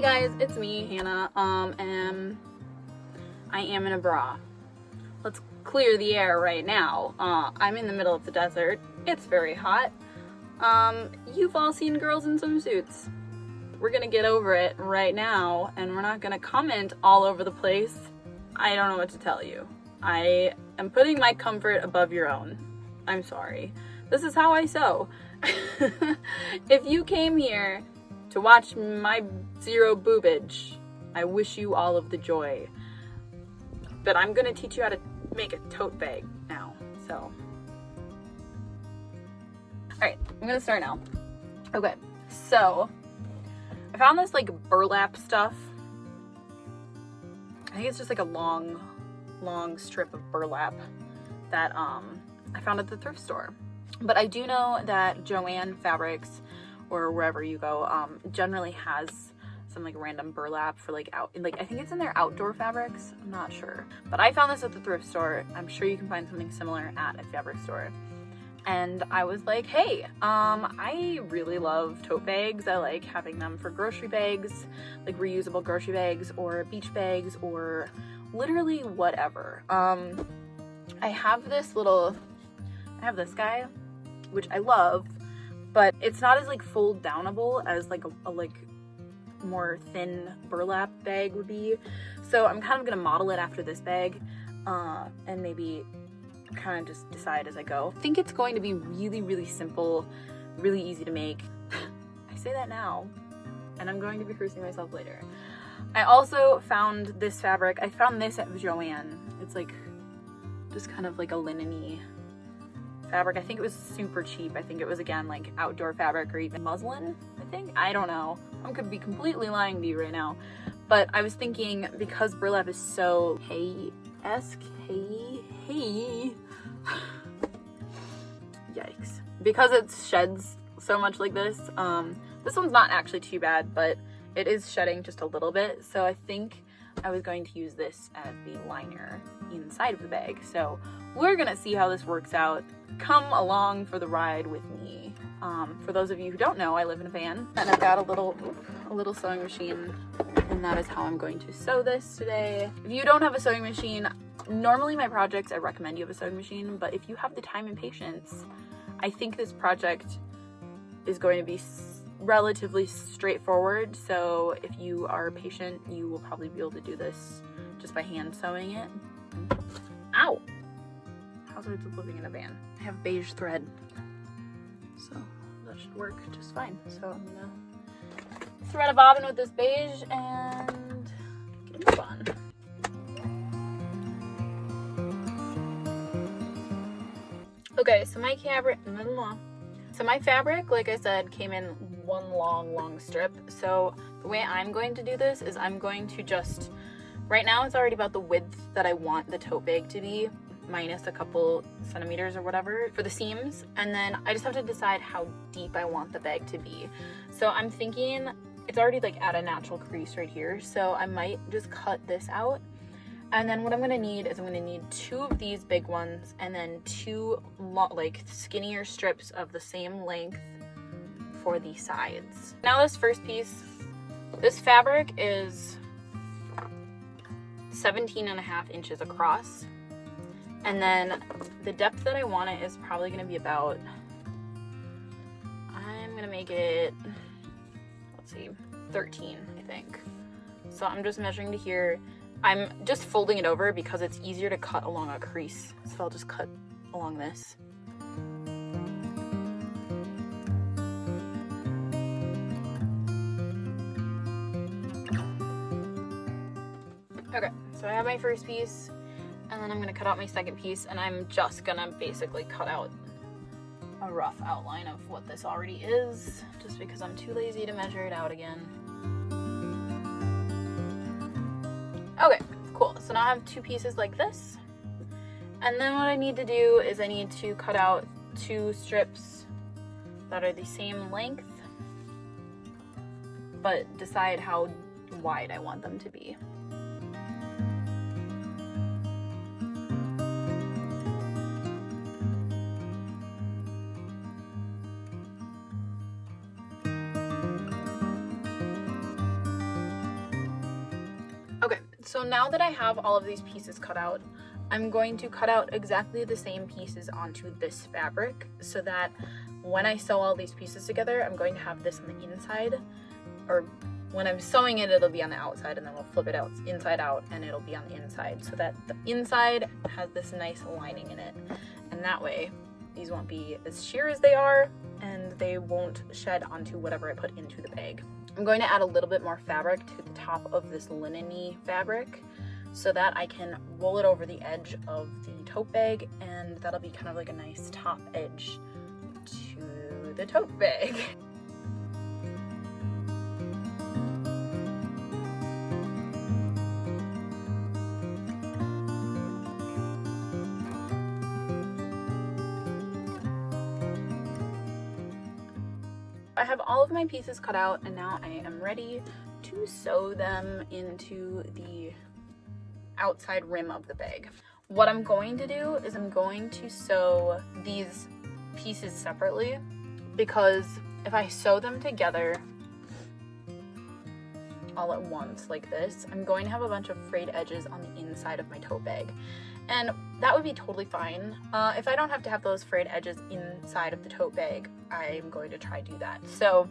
guys, it's me, Hannah, and I am in a bra. Let's clear the air right now. I'm in the middle of the desert. It's very hot. You've all seen girls in swimsuits. We're gonna get over it right now, and we're not gonna comment all over the place. I don't know what to tell you. I am putting my comfort above your own. I'm sorry. This is how I sew. If you came here to watch my zero boobage, I wish you all of the joy. But I'm gonna teach you how to make a tote bag now, so. Alright, I'm gonna start now. Okay, so I found this like burlap stuff. I think it's just like a long strip of burlap that I found at the thrift store. But I do know that Joann Fabrics, or wherever you go, generally has some like random burlap for like I think it's in their outdoor fabrics. I'm not sure. But I found this at the thrift store. I'm sure you can find something similar at a fabric store. And I was like, hey, I really love tote bags. I like having them for grocery bags, like reusable grocery bags or beach bags or literally whatever. I have this guy, which I love, but it's not as like fold downable as like a more thin burlap bag would be. So I'm kind of gonna model it after this bag, and maybe kind of just decide as I go. I think it's going to be really simple, really easy to make. I say that now, and I'm going to be cursing myself later. I also found this fabric. I found this at Joann. It's like just kind of like a linen-y fabric. I think it was super cheap. I think it was, again, like outdoor fabric or even muslin, I think. I don't know. I could be completely lying to you right now. But I was thinking, because burlap is so hay-esque, hay. Yikes. Because it sheds so much like this one's not actually too bad, but it is shedding just a little bit. So I think I was going to use this as the liner inside of the bag. So we're gonna see how this works out. Come along for the ride with me. For those of you who don't know, I live in a van, and I've got a little sewing machine, and that is how I'm going to sew this today. If you don't have a sewing machine, normally my projects, I recommend you have a sewing machine, but if you have the time and patience, I think this project is going to be relatively straightforward. So if you are patient, you will probably be able to do this just by hand sewing it. Ow! Housewives of living in a van. I have beige thread, so that should work just fine. So I'm gonna thread a bobbin with this beige and get a move on. Okay, so my fabric, like I said, came in one long strip. So the way I'm going to do this is I'm going to just, right now it's already about the width that I want the tote bag to be, minus a couple centimeters or whatever for the seams. And then I just have to decide how deep I want the bag to be. So I'm thinking it's already like at a natural crease right here. So I might just cut this out. And then what I'm gonna need is I'm gonna need 2 of these big ones and then 2 like skinnier strips of the same length for the sides. Now this first piece, this fabric is 17.5 inches across. And then the depth that I want it is probably gonna be about, I'm gonna make it, let's see, 13, I think. So I'm just measuring to here. I'm just folding it over because it's easier to cut along a crease. So I'll just cut along this. Okay, so I have my first piece, and then I'm gonna cut out my second piece, and I'm just gonna basically cut out a rough outline of what this already is, just because I'm too lazy to measure it out again. Okay, cool. So now I have 2 pieces like this. And then what I need to do is I need to cut out 2 strips that are the same length, but decide how wide I want them to be. So now that I have all of these pieces cut out, I'm going to cut out exactly the same pieces onto this fabric so that when I sew all these pieces together, I'm going to have this on the inside, or when I'm sewing it, it'll be on the outside, and then we'll flip it out inside out and it'll be on the inside, so that the inside has this nice lining in it. And that way these won't be as sheer as they are, and they won't shed onto whatever I put into the bag. I'm going to add a little bit more fabric to the top of this linen-y fabric so that I can roll it over the edge of the tote bag, and that'll be kind of like a nice top edge to the tote bag. I have all of my pieces cut out, and now I am ready to sew them into the outside rim of the bag. What I'm going to do is I'm going to sew these pieces separately, because if I sew them together all at once like this, I'm going to have a bunch of frayed edges on the inside of my tote bag. And that would be totally fine. If I don't have to have those frayed edges inside of the tote bag, I'm going to try to do that. So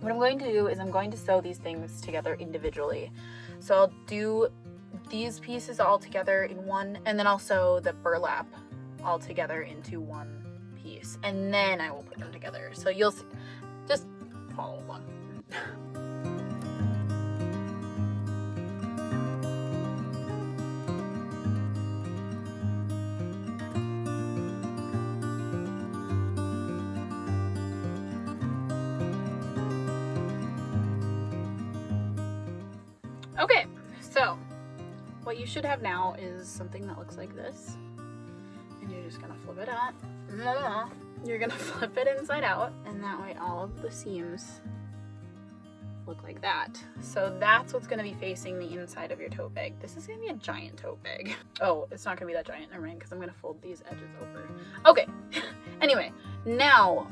what I'm going to do is I'm going to sew these things together individually. So I'll do these pieces all together in one, and then I'll sew the burlap all together into one piece, and then I will put them together. So you'll see, just follow along. Okay, so what you should have now is something that looks like this, and you're just gonna flip it out. You're gonna flip it inside out, and that way all of the seams look like that. So that's what's gonna be facing the inside of your tote bag. This is gonna be a giant tote bag. Oh, it's not gonna be that giant, never mind, because I'm gonna fold these edges over. Okay, anyway, now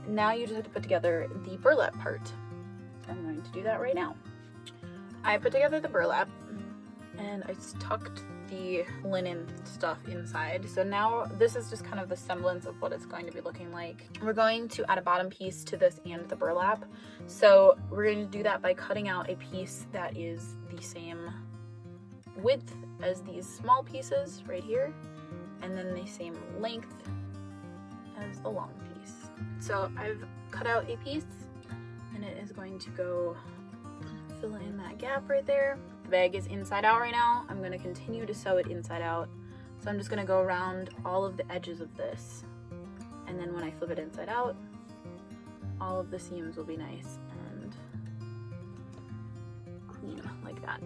you just have to put together the burlap part. So I'm going to do that right now. I put together the burlap, and I tucked the linen stuff inside. So now this is just kind of the semblance of what it's going to be looking like. We're going to add a bottom piece to this and the burlap. So we're going to do that by cutting out a piece that is the same width as these small pieces right here, and then the same length as the long piece. So I've cut out a piece, and it is going to go fill in that gap right there. The bag is inside out right now. I'm going to continue to sew it inside out. So I'm just going to go around all of the edges of this, and then when I flip it inside out, all of the seams will be nice and clean like that.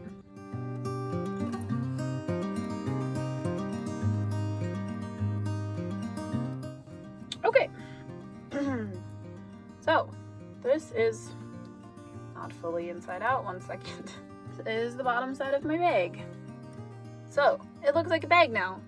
Okay, so this is not fully inside out. One second. This is the bottom side of my bag. So it looks like a bag now.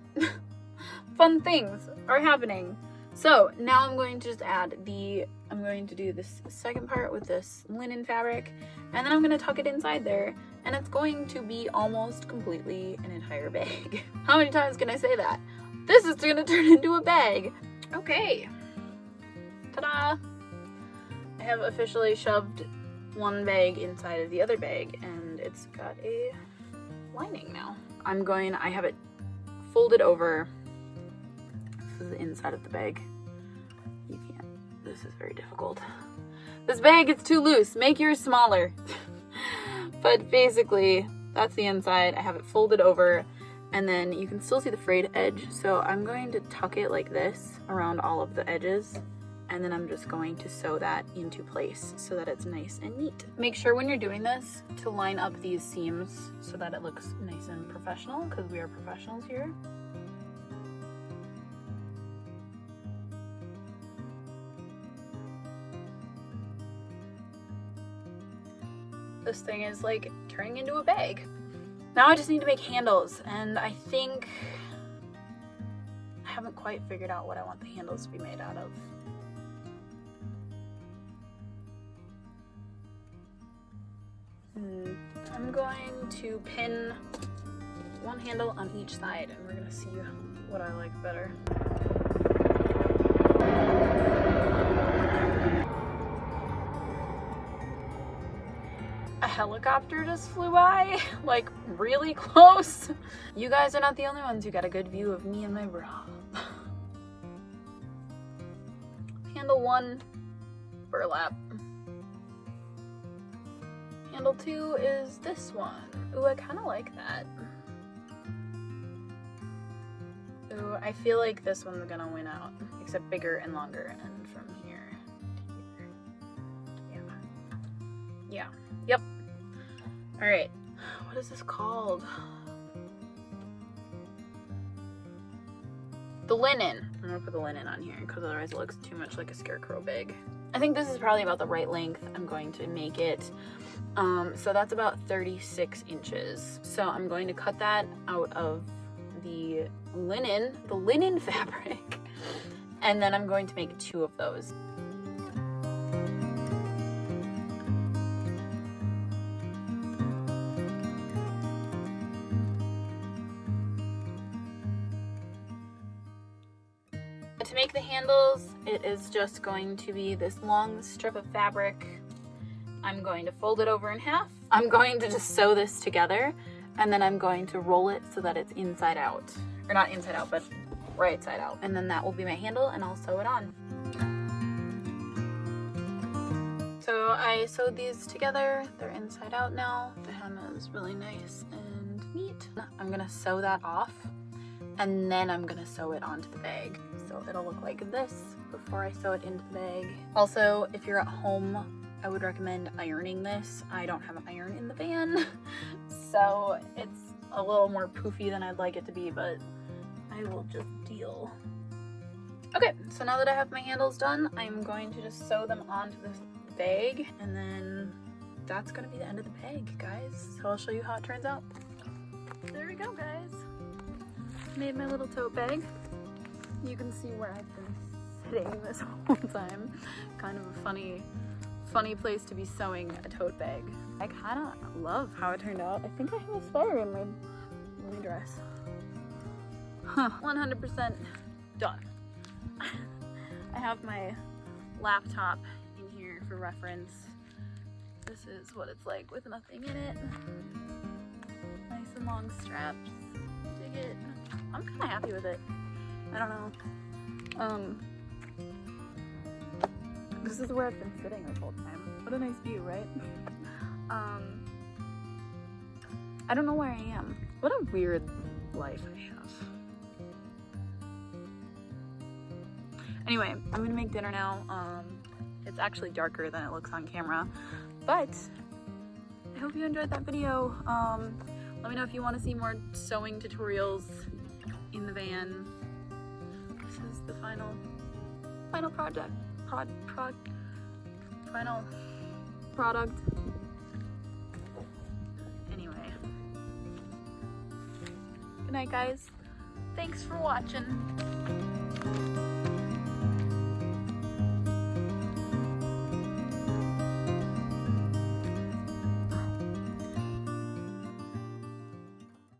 Fun things are happening. So now I'm going to just I'm going to do this second part with this linen fabric, and then I'm going to tuck it inside there, and it's going to be almost completely an entire bag. How many times can I say that? This is going to turn into a bag. Okay. Ta-da! I have officially shoved one bag inside of the other bag, and it's got a lining now. I have it folded over. This is the inside of the bag. You can't, this is very difficult. This bag is too loose, make yours smaller. But basically, that's the inside. I have it folded over, and then you can still see the frayed edge. So I'm going to tuck it like this around all of the edges, and then I'm just going to sew that into place so that it's nice and neat. Make sure when you're doing this to line up these seams so that it looks nice and professional, because we are professionals here. This thing is like turning into a bag. Now I just need to make handles, and I think I haven't quite figured out what I want the handles to be made out of. I'm going to pin one handle on each side, and we're gonna see what I like better. A helicopter just flew by, like really close. You guys are not the only ones who got a good view of me and my bra. Handle 1, burlap. Handle 2 is this one. Ooh, I kind of like that. Ooh, I feel like this one's gonna win out, except bigger and longer, and from here to here. Yeah. Yep. All right. What is this called? The linen. I'm gonna put the linen on here because otherwise it looks too much like a scarecrow bag. I think this is probably about the right length. I'm going to make it. So that's about 36 inches. So I'm going to cut that out of the linen fabric, and then I'm going to make 2 of those. To make the handles, it is just going to be this long strip of fabric. I'm going to fold it over in half. I'm going to just sew this together, and then I'm going to roll it so that it's inside out. Or not inside out, but right side out. And then that will be my handle, and I'll sew it on. So I sewed these together. They're inside out now. The hem is really nice and neat. I'm gonna sew that off, and then I'm gonna sew it onto the bag. So it'll look like this before I sew it into the bag. Also, if you're at home, I would recommend ironing this. I don't have an iron in the van, so it's a little more poofy than I'd like it to be, but I will just deal. Okay, so now that I have my handles done, I'm going to just sew them onto this bag, and then that's gonna be the end of the bag, guys. So I'll show you how it turns out. There we go, guys. Made my little tote bag. You can see where I've been sitting this whole time. Kind of a funny place to be sewing a tote bag. I kind of love how it turned out. I think I have a spider in my dress. 100% done. I have my laptop in here for reference. This is what it's like with nothing in it. Nice and long straps. Dig it. I'm kind of happy with it. I don't know. This is where I've been sitting this whole time. What a nice view, right? I don't know where I am. What a weird life I have. Anyway, I'm gonna make dinner now. It's actually darker than it looks on camera, but I hope you enjoyed that video. Let me know if you want to see more sewing tutorials in the van. This is the final project. Final product. Anyway. Good night, guys. Thanks for watching.